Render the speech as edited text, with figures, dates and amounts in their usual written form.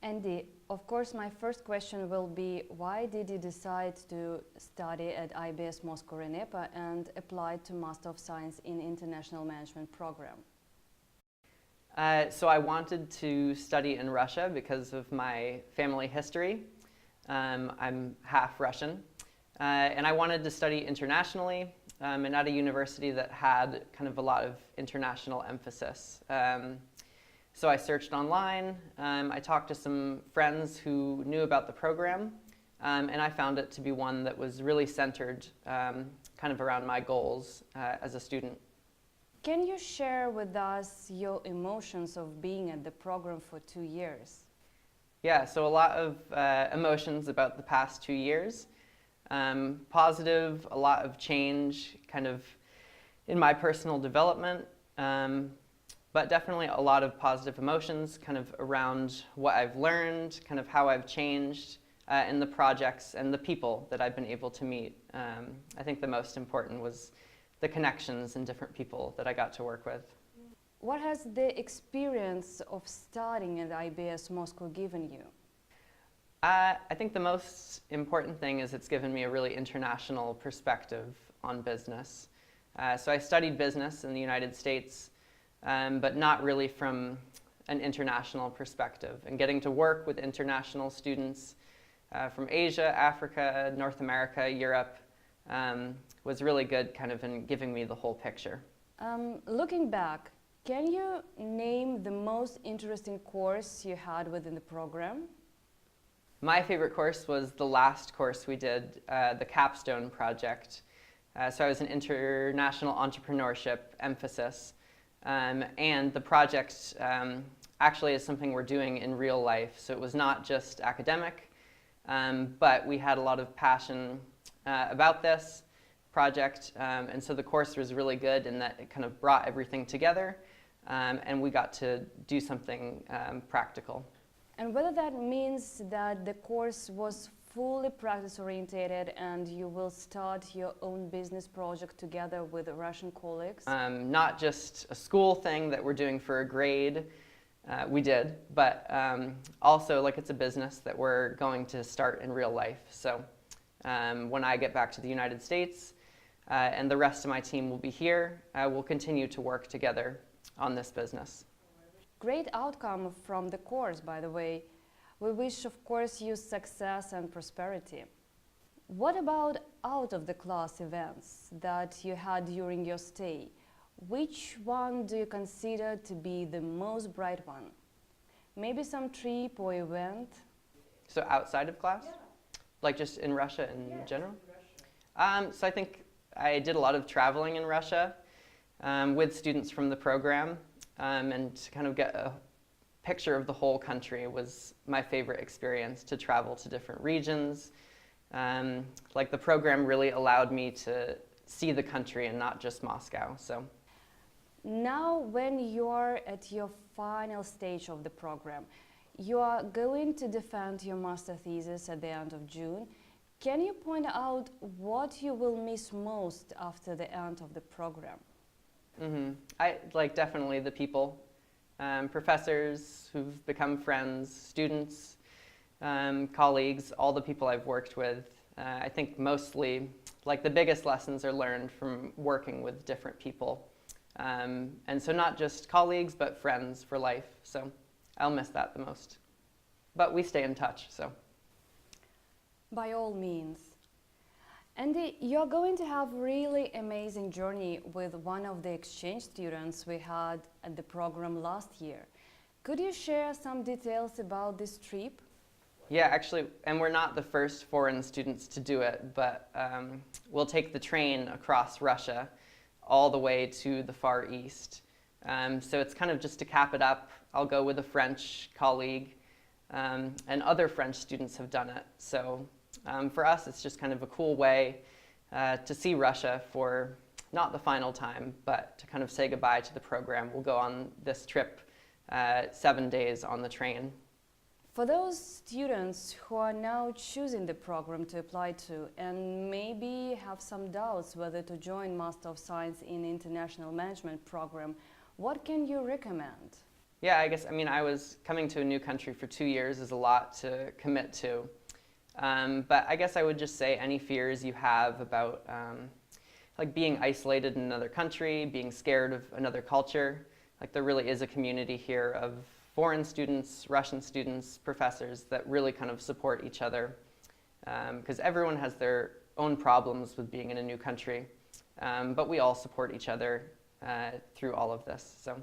Andy, of course, my first question will be, why did you decide to study at IBS Moscow RENEPA and apply to Master of Science in International Management program? So I wanted to study in Russia because of my family history. I'm half Russian. And I wanted to study internationally and at a university that had kind of a lot of international emphasis. So I searched online, I talked to some friends who knew about the program, and I found it to be one that was really centered kind of around my goals as a student. Can you share with us your emotions of being at the program for 2 years? Yeah, so a lot of emotions about the past 2 years. Positive, a lot of change kind of in my personal development. But definitely a lot of positive emotions kind of around what I've learned, kind of how I've changed in the projects and the people that I've been able to meet. I think the most important was the connections and different people that I got to work with. What has the experience of studying at IBS Moscow given you? I think the most important thing is it's given me a really international perspective on business. So I studied business in the United States, but not really from an international perspective. And getting to work with international students from Asia, Africa, North America, Europe was really good kind of in giving me the whole picture. Looking back, can you name the most interesting course you had within the program? My favorite course was the last course we did, the capstone project. So I was an international entrepreneurship emphasis. And the project actually is something we're doing in real life. So it was not just academic, but we had a lot of passion about this project. And so the course was really good in that it kind of brought everything together, and we got to do something practical. And whether that means that the course was fully practice-orientated and you will start your own business project together with Russian colleagues? Not just a school thing that we're doing for a grade, we did, but also like it's a business that we're going to start in real life. So when I get back to the United States and the rest of my team will be here, we'll continue to work together on this business. Great outcome from the course, by the way. We wish, of course, you success and prosperity. What about out-of-the-class events that you had during your stay? Which one do you consider to be the most bright one? Maybe some trip or event? So outside of class? Yeah. Like just in Russia in general? In Russia. So I think I did a lot of traveling in Russia with students from the program, and to kind of get a picture of the whole country was my favorite experience, to travel to different regions. Like the program really allowed me to see the country and not just Moscow. So now when you're at your final stage of the program, you are going to defend your master thesis at the end of June. Can you point out what you will miss most after the end of the program? I like definitely the people. Professors who've become friends, students, colleagues, all the people I've worked with. I think mostly, like the biggest lessons are learned from working with different people. And so not just colleagues, but friends for life. So I'll miss that the most. But we stay in touch, so. By all means. Andy, you're going to have really amazing journey with one of the exchange students we had at the program last year. Could you share some details about this trip? Yeah, actually, and we're not the first foreign students to do it, but we'll take the train across Russia all the way to the Far East. So it's kind of just to cap it up, I'll go with a French colleague, and other French students have done it. So for us, it's just kind of a cool way to see Russia for not the final time, but to kind of say goodbye to the program. We'll go on this trip 7 days on the train. For those students who are now choosing the program to apply to and maybe have some doubts whether to join Master of Science in International Management program, what can you recommend? Yeah, I guess, I mean, I was coming to a new country for 2 years is a lot to commit to. But I guess I would just say any fears you have about like being isolated in another country, being scared of another culture. Like there really is a community here of foreign students, Russian students, professors that really kind of support each other. Because everyone has their own problems with being in a new country. But we all support each other through all of this. So.